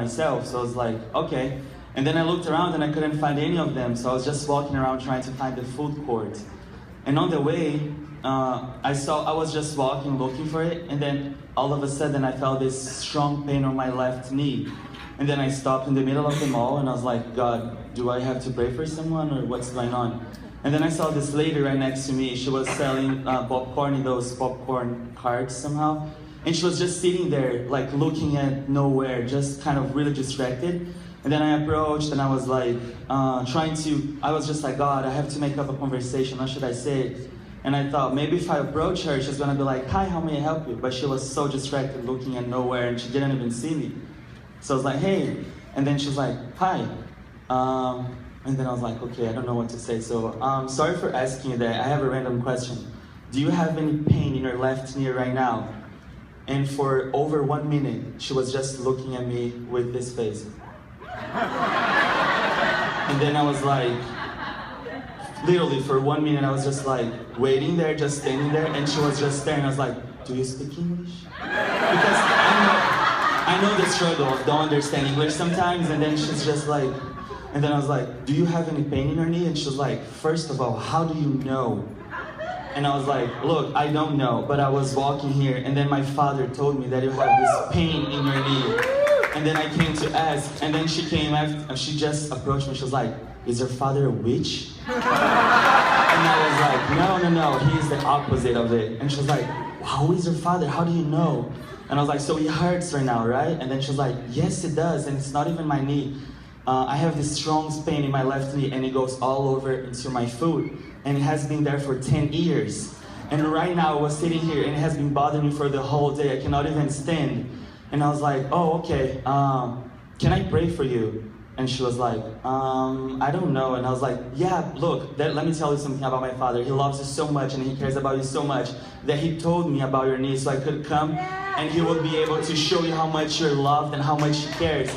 myself. So I was like, okay. And then I looked around and I couldn't find any of them. So I was just walking around trying to find the food court. And on the way, I was just walking, looking for it. And then all of a sudden I felt this strong pain on my left knee. And then I stopped in the middle of the mall and I was like, God, do I have to pray for someone or what's going on? And then I saw this lady right next to me. She was selling popcorn in those popcorn carts somehow. And she was just sitting there, like looking at nowhere, just kind of really distracted. And then I approached and I was like, I was just like, God, I have to make up a conversation. How should I say it? And I thought, maybe if I approach her, she's gonna be like, hi, how may I help you? But she was so distracted, looking at nowhere, and she didn't even see me. So I was like, hey. And then she's like, hi. And then I was like, okay, I don't know what to say. So, sorry for asking you that. I have a random question. Do you have any pain in your left knee right now? And for over 1 minute, she was just looking at me with this face. And then I was like, literally for 1 minute, I was just like waiting there, just standing there, and she was just staring. I was like, do you speak English? Because I know the struggle of don't understand English sometimes, and then she's just like, and then I was like, do you have any pain in your knee? And she was like, first of all, how do you know? And I was like, look, I don't know, but I was walking here, and then my father told me that you have this pain in your knee. And then I came to ask, and then she came after, she just approached me, she was like, is your father a witch? And I was like, no, he's the opposite of it. And she was like, who is your father? How do you know? And I was like, so it hurts right now, right? And then she was like, yes, it does, and it's not even my knee. I have this strong pain in my left knee, and it goes all over into my foot. And it has been there for 10 years. And right now I was sitting here, and it has been bothering me for the whole day. I cannot even stand. And I was like, oh, okay, can I pray for you? And she was like, I don't know. And I was like, yeah, look, let me tell you something about my father. He loves you so much and he cares about you so much that he told me about your knee so I could come and he would be able to show you how much you're loved and how much he cares.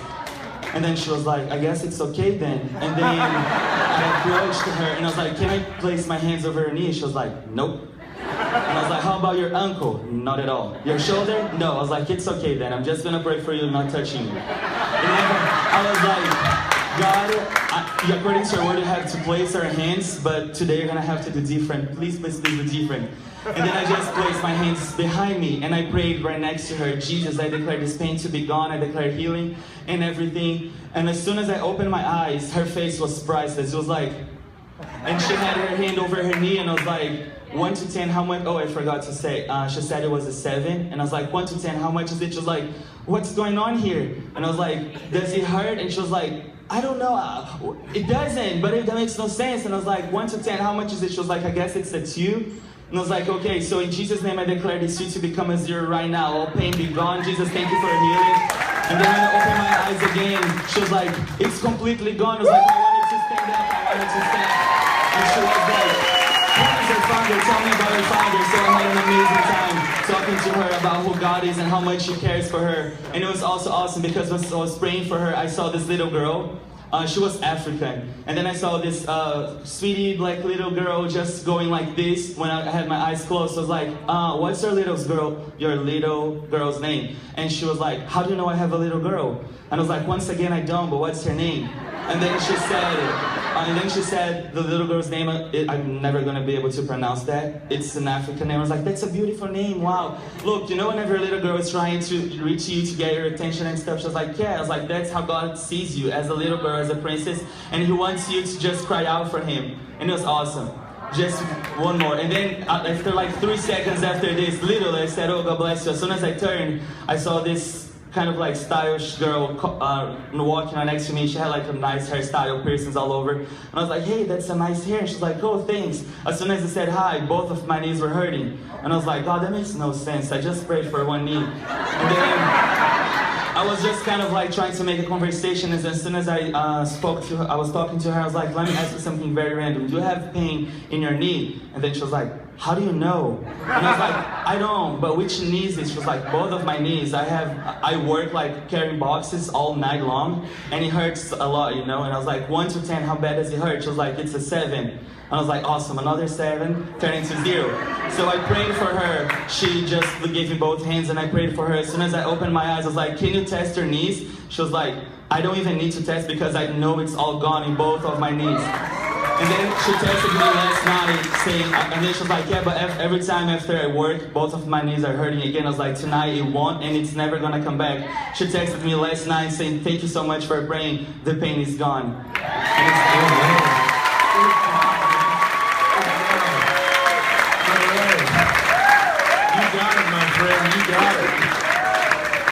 And then she was like, I guess it's okay then. And then I approached her and I was like, can I place my hands over her knee? She was like, nope. And I was like, how about your ankle? Not at all. Your shoulder? No. I was like, it's okay then. I'm just going to pray for you, not touching you. And I was like, God, according to your word, you have to place our hands, but today you're going to have to do different. Please do different. And then I just placed my hands behind me and I prayed right next to her. Jesus, I declare this pain to be gone. I declare healing and everything. And as soon as I opened my eyes, her face was priceless. It was like, and she had her hand over her knee and I was like, 1 to 10, how much? Oh, I forgot to say. She said it was a 7. And I was like, 1 to 10, how much is it? She was like, what's going on here? And I was like, does it hurt? And she was like, I don't know. It doesn't, but that makes no sense. And I was like, 1 to 10, how much is it? She was like, I guess it's a 2. And I was like, okay, so in Jesus' name I declare this 2 to become a 0 right now. All pain be gone. Jesus, thank you for healing. And then when I opened my eyes again, she was like, it's completely gone. I was like, I wanted to stand up. I wanted to stand. And she was like, who is your father? Tell me about your father. So I had an amazing time talking to her about who God is and how much He cares for her. And it was also awesome because when I was praying for her, I saw this little girl. She was African. And then I saw this sweetie, like little girl just going like this when I had my eyes closed. So I was like, what's your little girl's name? And she was like, how do you know I have a little girl? And I was like, once again, I don't, but what's her name? And then she said, the little girl's name, I'm never going to be able to pronounce that. It's an African name. I was like, that's a beautiful name, wow. Look, you know whenever a little girl is trying to reach you to get your attention and stuff, she was like, yeah. I was like, that's how God sees you, as a little girl, as a princess, and He wants you to just cry out for Him. And it was awesome. Just one more. And then after like 3 seconds after this, literally, I said, oh, God bless you. As soon as I turned, I saw this kind of like stylish girl walking right next to me. She had like a nice hairstyle, piercings all over. And I was like, hey, that's a nice hair. And she's like, oh, thanks. As soon as I said hi, both of my knees were hurting. And I was like, God, that makes no sense. I just prayed for one knee. And then I was just kind of like trying to make a conversation. And as soon as I was talking to her, I was like, let me ask you something very random. Do you have pain in your knee? And then she was like, how do you know? And I was like, I don't, but which knees is? She was like, both of my knees. I work like carrying boxes all night long, and it hurts a lot, you know? And I was like, 1 to 10, how bad does it hurt? She was like, it's a 7. And I was like, awesome, another 7, turning to 0. So I prayed for her. She just gave me both hands, and I prayed for her. As soon as I opened my eyes, I was like, can you test your knees? She was like, I don't even need to test because I know it's all gone in both of my knees. And then she texted me last night saying, and then she was like, yeah, but every time after I work, both of my knees are hurting again. I was like, tonight it won't, and it's never gonna come back. She texted me last night saying, thank you so much for praying, the pain is gone. And it's